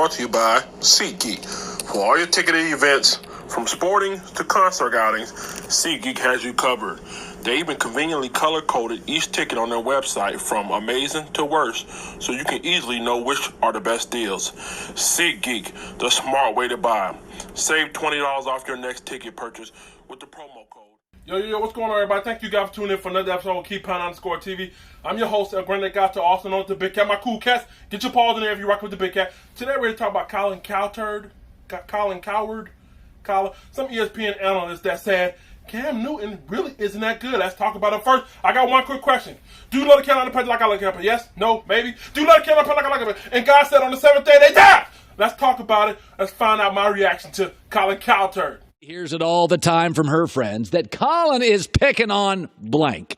brought to you by SeatGeek. For all your ticketed events, from sporting to concert outings, SeatGeek has you covered. They even conveniently color-coded each ticket on their website from amazing to worst, so you can easily know which are the best deals. SeatGeek, the smart way to buy. Save $20 off your next ticket purchase with the promo code. Yo, what's going on, everybody? Thank you guys for tuning in for another episode of KeepPound_TV. I'm your host, Grande, Gato, also known as TheBigKatt. My cool cats, get your paws in there if you rock with TheBigKatt. Today we're going to talk about Colin Cowherd. Some ESPN analyst that said Cam Newton really isn't that good. Let's talk about it first. I got one quick question. Do you love the Carolina Panthers like I like the Panthers? Yes? No? Maybe? Do you love the Carolina Panthers like I like the Panthers? And God said on the seventh day they died. Let's talk about it. Let's find out my reaction to Colin Cowherd. Hears it all the time from her friends that Colin is picking on blank.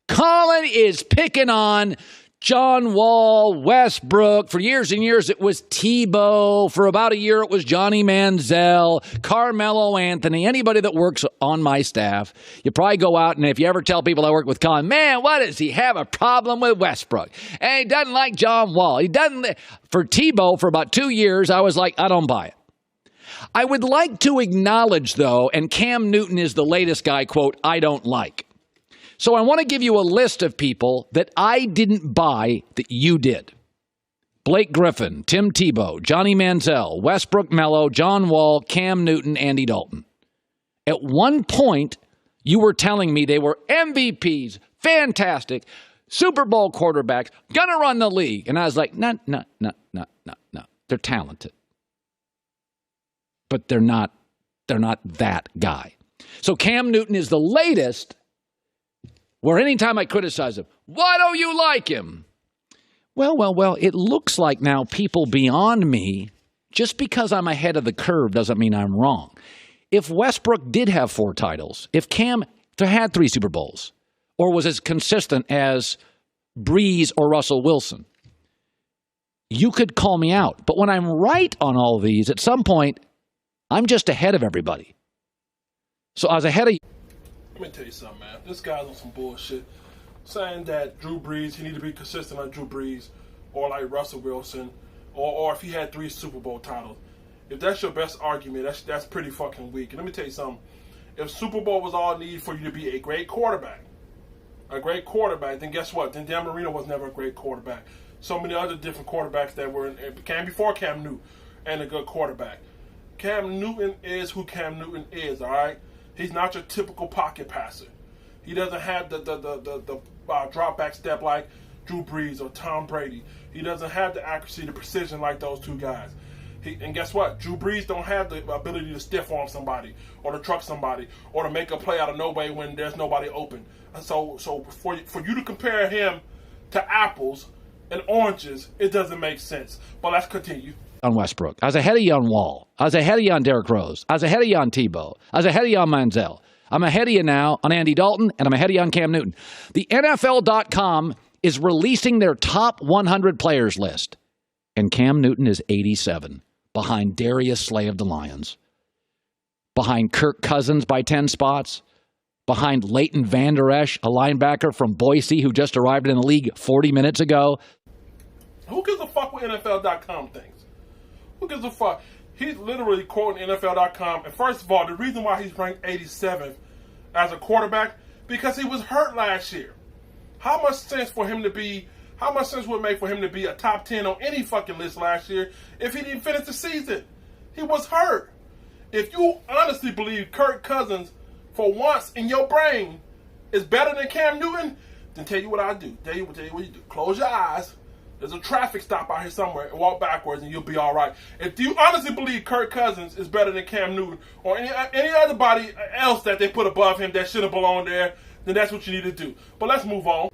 Colin is picking on John Wall, Westbrook. For years and years, it was Tebow. For about a year, it was Johnny Manziel, Carmelo Anthony, anybody that works on my staff. You probably go out, and if you ever tell people I work with Colin, man, what does he have a problem with Westbrook? And he doesn't like John Wall. He doesn't. For Tebow, for about 2 years, I was like, I don't buy it. I would like to acknowledge, though, and Cam Newton is the latest guy, quote, I don't like. So I want to give you a list of people that I didn't buy that you did. Blake Griffin, Tim Tebow, Johnny Manziel, Westbrook Melo, John Wall, Cam Newton, Andy Dalton. At one point, you were telling me they were MVPs, fantastic, Super Bowl quarterbacks, gonna run the league. And I was like, no. They're talented. But they're not that guy. So Cam Newton is the latest where anytime I criticize him, why don't you like him? Well, it looks like now people beyond me, just because I'm ahead of the curve doesn't mean I'm wrong. If Westbrook did have 4 titles, if Cam had 3 Super Bowls, or was as consistent as Breeze or Russell Wilson, you could call me out. But when I'm right on all these, at some point, I'm just ahead of everybody. So I was ahead of you. Let me tell you something, man. This guy's on some bullshit. Saying that Drew Brees, he need to be consistent like Drew Brees, or like Russell Wilson, or if he had 3 Super Bowl titles. If that's your best argument, that's pretty fucking weak. And let me tell you something. If Super Bowl was all needed for you to be a great quarterback, then guess what? Then Dan Marino was never a great quarterback. So many other different quarterbacks that came before Cam Newton and a good quarterback. Cam Newton is who Cam Newton is, all right? He's not your typical pocket passer. He doesn't have the drop back step like Drew Brees or Tom Brady. He doesn't have the accuracy, the precision like those 2 guys. And guess what? Drew Brees don't have the ability to stiff arm somebody or to truck somebody or to make a play out of nowhere when there's nobody open. And so for you to compare him to apples and oranges, it doesn't make sense. But let's continue. On Westbrook. I was ahead of you on Wall. I was ahead of you on Derrick Rose. I was ahead of you on Tebow. I was ahead of you on Manziel. I'm ahead of you now on Andy Dalton, and I'm ahead of you on Cam Newton. The NFL.com is releasing their top 100 players list, and Cam Newton is 87, behind Darius Slay of the Lions, behind Kirk Cousins by 10 spots, behind Leighton Vander Esch, a linebacker from Boise who just arrived in the league 40 minutes ago. Who gives a fuck what NFL.com thinks? Who gives a fuck? He's literally quoting NFL.com. And first of all, the reason why he's ranked 87th as a quarterback, because he was hurt last year. How much sense would it make for him to be a top 10 on any fucking list last year if he didn't finish the season? He was hurt. If you honestly believe Kirk Cousins, for once in your brain, is better than Cam Newton, then tell you what I do. Tell you what you do. Close your eyes. There's a traffic stop out here somewhere and walk backwards and you'll be all right. If you honestly believe Kirk Cousins is better than Cam Newton or any other body else that they put above him that shouldn't belong there, then that's what you need to do. But let's move on.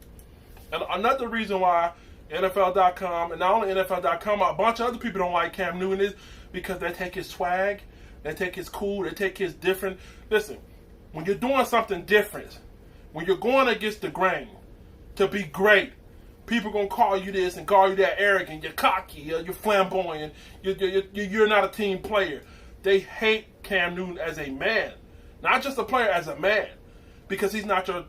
And another reason why NFL.com, and not only NFL.com, a bunch of other people don't like Cam Newton is because they take his swag, they take his cool, they take his different. Listen, when you're doing something different, when you're going against the grain to be great, people are going to call you this and call you that arrogant, you're cocky, you're flamboyant, you're not a team player. They hate Cam Newton as a man. Not just a player, as a man. Because he's not your,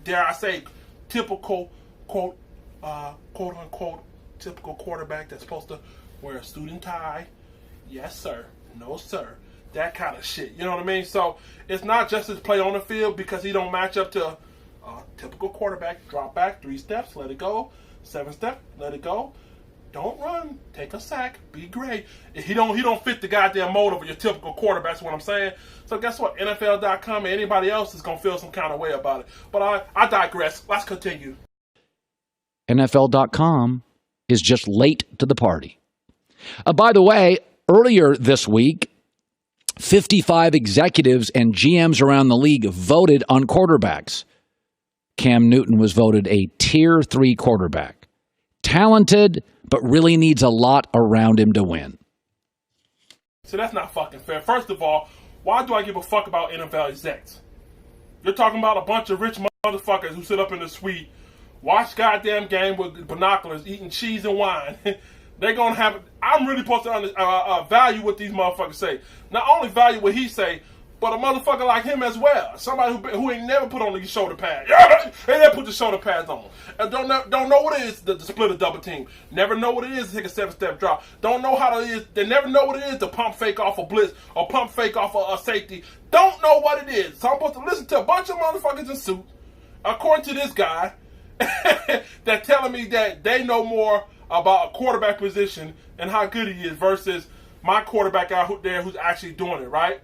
dare I say, typical, quote unquote, typical quarterback that's supposed to wear a suit and tie. Yes, sir. No, sir. That kind of shit. You know what I mean? So it's not just his play on the field because he don't match up to a typical quarterback. Drop back 3 steps, let it go. 7 step, let it go. Don't run. Take a sack. Be great. He don't fit the goddamn mold of your typical quarterback. That's what I'm saying. So guess what? NFL.com and anybody else is gonna feel some kind of way about it. But I digress. Let's continue. NFL.com is just late to the party. By the way, earlier this week, 55 executives and GMs around the league voted on quarterbacks. Cam Newton was voted a Tier 3 quarterback. Talented, but really needs a lot around him to win. So that's not fucking fair. First of all, why do I give a fuck about NFL execs? You're talking about a bunch of rich motherfuckers who sit up in the suite, watch goddamn game with binoculars, eating cheese and wine. They're going to have... I'm really supposed to value what these motherfuckers say. Not only value what he say, but a motherfucker like him as well. Somebody who ain't never put on the shoulder pads. Yeah, they never put the shoulder pads on. And don't know what it is to split a double team. Never know what it is to take a 7-step drop. Don't know how it is. They never know what it is to pump fake off a blitz or pump fake off a safety. Don't know what it is. So I'm supposed to listen to a bunch of motherfuckers in suits, according to this guy, that telling me that they know more about a quarterback position and how good he is versus my quarterback out there who's actually doing it, right?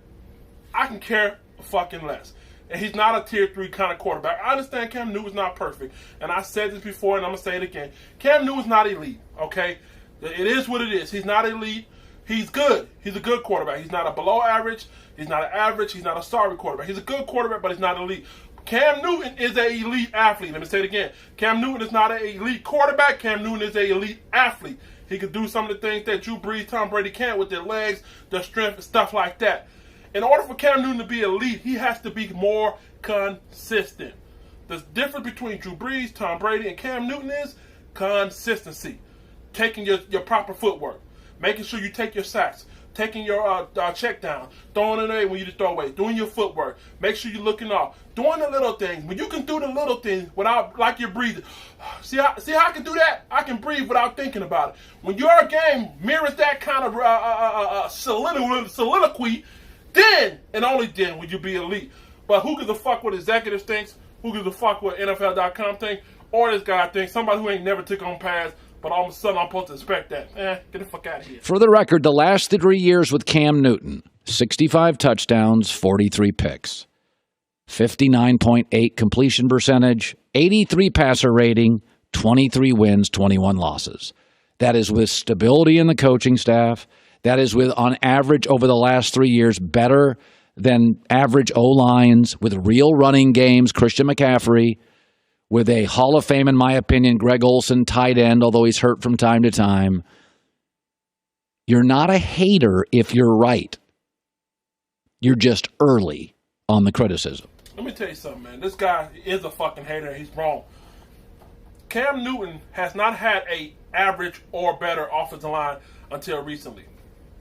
I can care fucking less. And he's not a Tier 3 kind of quarterback. I understand Cam Newton's not perfect. And I said this before and I'm going to say it again. Cam Newton's not elite, okay? It is what it is. He's not elite. He's good. He's a good quarterback. He's not a below average. He's not an average. He's not a sorry quarterback. He's a good quarterback, but he's not elite. Cam Newton is an elite athlete. Let me say it again. Cam Newton is not an elite quarterback. Cam Newton is an elite athlete. He can do some of the things that Drew Brees, Tom Brady can't with their legs, their strength, and stuff like that. In order for Cam Newton to be elite, he has to be more consistent. The difference between Drew Brees, Tom Brady, and Cam Newton is consistency. Taking your proper footwork. Making sure you take your sacks. Taking your check down. Throwing it away when you just throw away. Doing your footwork. Make sure you're looking off. Doing the little things. When you can do the little things without, like you're breathing. See how I can do that? I can breathe without thinking about it. When your game mirrors that kind of soliloquy, then, and only then, would you be elite. But who gives a fuck what executives thinks? Who gives a fuck what NFL.com thinks? Or this guy thinks, somebody who ain't never took on pads, but all of a sudden I'm supposed to expect that. Get the fuck out of here. For the record, the last 3 years with Cam Newton, 65 touchdowns, 43 picks, 59.8 completion percentage, 83 passer rating, 23 wins, 21 losses. That is with stability in the coaching staff. That is with, on average, over the last 3 years, better than average O-lines, with real running games, Christian McCaffrey, with a Hall of Fame, in my opinion, Greg Olsen, tight end, although he's hurt from time to time. You're not a hater if you're right. You're just early on the criticism. Let me tell you something, man. This guy is a fucking hater. He's wrong. Cam Newton has not had a average or better offensive line until recently.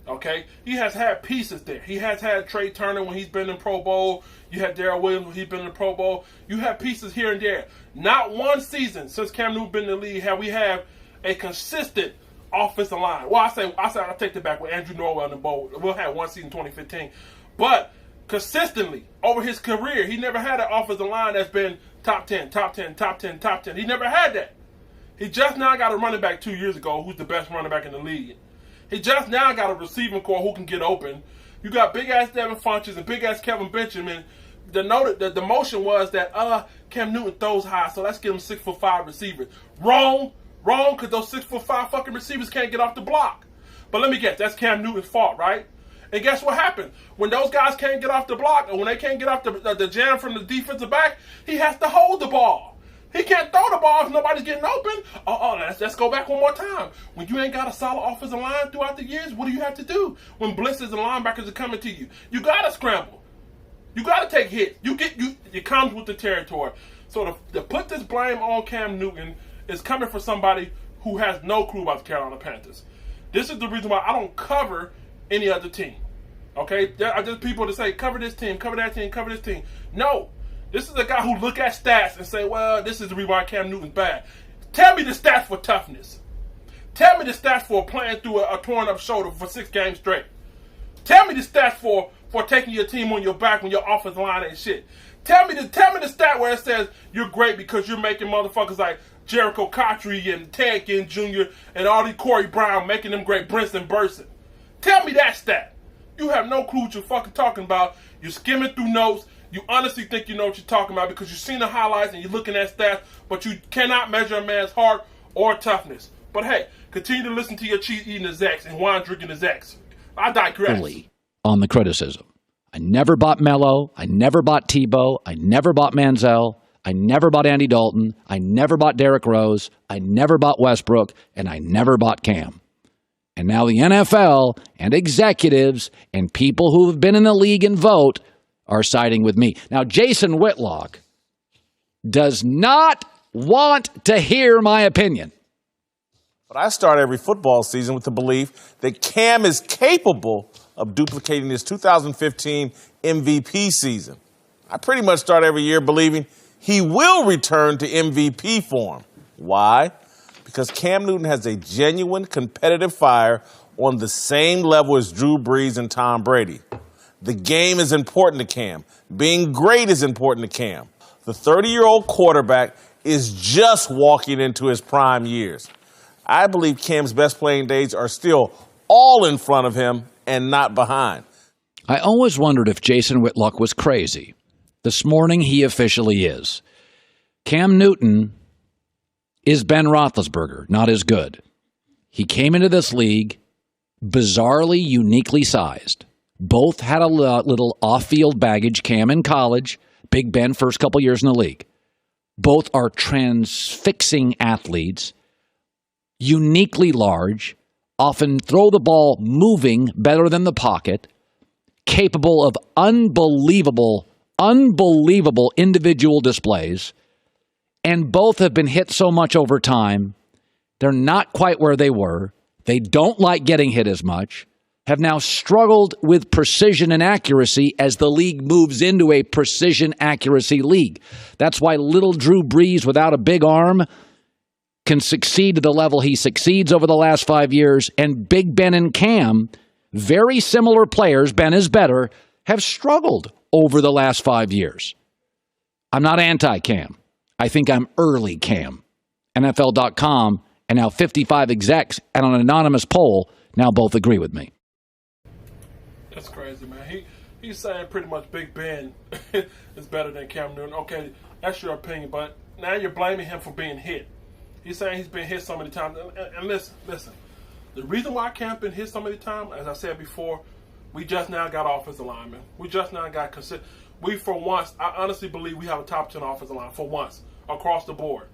Okay? He has had pieces there. He has had Trey Turner when he's been in Pro Bowl. You had Darrell Williams when he's been in the Pro Bowl. You have pieces here and there. Not one season since Cam Newton been in the league have we have a consistent offensive line. Well, I take that back with Andrew Norwell in the bowl. We'll have one season 2015. But consistently over his career, he never had an offensive line that's been top 10, top 10, top 10, top 10. He never had that. He just now got a running back 2 years ago who's the best running back in the league. He just now got a receiving core who can get open. You got big-ass Devin Funches and big-ass Kevin Benjamin. The motion was that Cam Newton throws high, so let's give him 6'5" receivers. Wrong, because those 6'5" fucking receivers can't get off the block. But let me guess, that's Cam Newton's fault, right? And guess what happened? When those guys can't get off the block, and when they can't get off the jam from the defensive back, he has to hold the ball. He can't throw the ball if nobody's getting open. Let's go back one more time. When you ain't got a solid offensive line throughout the years, what do you have to do? When blitzes and linebackers are coming to you, you gotta scramble. You gotta take hits. It comes with the territory. So to put this blame on Cam Newton is coming from somebody who has no clue about the Carolina Panthers. This is the reason why I don't cover any other team. Okay? There are just people that say, cover this team, cover that team, cover this team. No. This is a guy who look at stats and say, well, this is the reason why Cam Newton's bad. Tell me the stats for toughness. Tell me the stats for playing through a torn up shoulder for 6 games straight. Tell me the stats for taking your team on your back when your offensive line ain't shit. Tell me the stat where it says you're great because you're making motherfuckers like Jericho Cotry and Ted Ginn Jr. and all these Corey Brown making them great, Brinson Burson. Tell me that stat. You have no clue what you're fucking talking about. You're skimming through notes. You honestly think you know what you're talking about because you've seen the highlights and you're looking at stats, but you cannot measure a man's heart or toughness. But hey, continue to listen to your cheese eating his ex and wine drinking his ex. I digress. On the criticism. I never bought Mello. I never bought Tebow. I never bought Manziel. I never bought Andy Dalton. I never bought Derrick Rose. I never bought Westbrook. And I never bought Cam. And now the NFL and executives and people who have been in the league and vote are siding with me. Now, Jason Whitlock does not want to hear my opinion. But I start every football season with the belief that Cam is capable of duplicating his 2015 MVP season. I pretty much start every year believing he will return to MVP form. Why? Because Cam Newton has a genuine competitive fire on the same level as Drew Brees and Tom Brady. The game is important to Cam. Being great is important to Cam. The 30-year-old quarterback is just walking into his prime years. I believe Cam's best playing days are still all in front of him and not behind. I always wondered if Jason Whitlock was crazy. This morning, he officially is. Cam Newton is Ben Roethlisberger, not as good. He came into this league bizarrely, uniquely sized. Both had a little off-field baggage. Cam in college, Big Ben first couple years in the league. Both are transfixing athletes, uniquely large, often throw the ball moving better than the pocket, capable of unbelievable individual displays, and both have been hit so much over time, they're not quite where they were. They don't like getting hit as much, have now struggled with precision and accuracy as the league moves into a precision accuracy league. That's why little Drew Brees without a big arm can succeed to the level he succeeds over the last 5 years, and Big Ben and Cam, very similar players, Ben is better, have struggled over the last 5 years. I'm not anti-Cam. I think I'm early Cam. NFL.com and now 55 execs and an anonymous poll now both agree with me. That's crazy, man. He's saying pretty much Big Ben is better than Cam Newton. Okay, that's your opinion, but now you're blaming him for being hit. He's saying he's been hit so many times. And listen. The reason why Cam been hit so many times, as I said before, we just now got offensive linemen. We just now got we, for once, I honestly believe we have a top 10 offensive line for once across the board.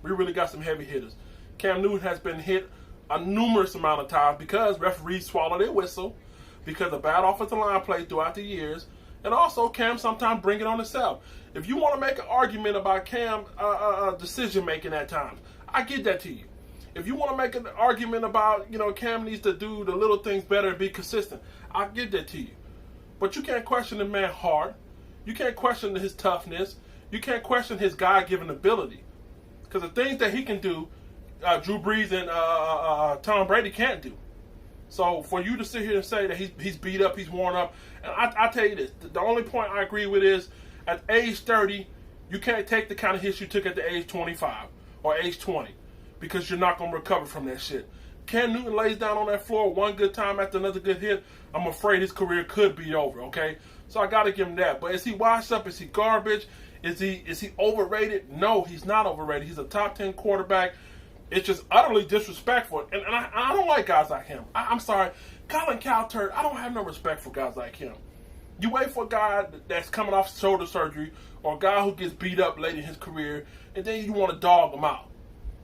We really got some heavy hitters. Cam Newton has been hit a numerous amount of times because referees swallow their whistle, because of bad offensive line play throughout the years, and also Cam sometimes bring it on himself. If you want to make an argument about Cam decision making at times, I get that to you. If you want to make an argument about, Cam needs to do the little things better and be consistent, I get that to you. But you can't question the man's heart. You can't question his toughness. You can't question his God-given ability. Because the things that he can do, Drew Brees and Tom Brady can't do. So for you to sit here and say that he's beat up, he's worn up, and I tell you this, the only point I agree with is at age 30, you can't take the kind of hits you took at the age 25 or age 20 because you're not going to recover from that shit. Cam Newton lays down on that floor one good time after another good hit, I'm afraid his career could be over, okay? So I got to give him that. But is he washed up? Is he garbage? Is he overrated? No, he's not overrated. He's a top 10 quarterback. It's just utterly disrespectful. And I don't like guys like him. I'm sorry. Colin Cowherd, I don't have no respect for guys like him. You wait for a guy that's coming off shoulder surgery or a guy who gets beat up late in his career, and then you want to dog him out.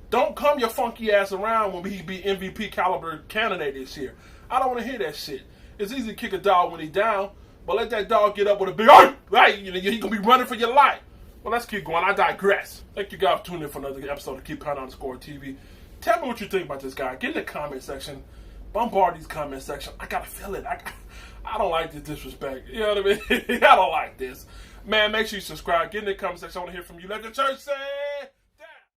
Don't come your funky ass around when he be MVP caliber candidate this year. I don't want to hear that shit. It's easy to kick a dog when he's down, but let that dog get up with a big, right? He's going to be running for your life. Well, let's keep going. I digress. Thank you guys for tuning in for another episode of Keep Pound_TV. Tell me what you think about this guy. Get in the comment section. Bombard these comment section. I got to feel it. I don't like this disrespect. You know what I mean? I don't like this. Man, make sure you subscribe. Get in the comment section. I want to hear from you. Let the church say...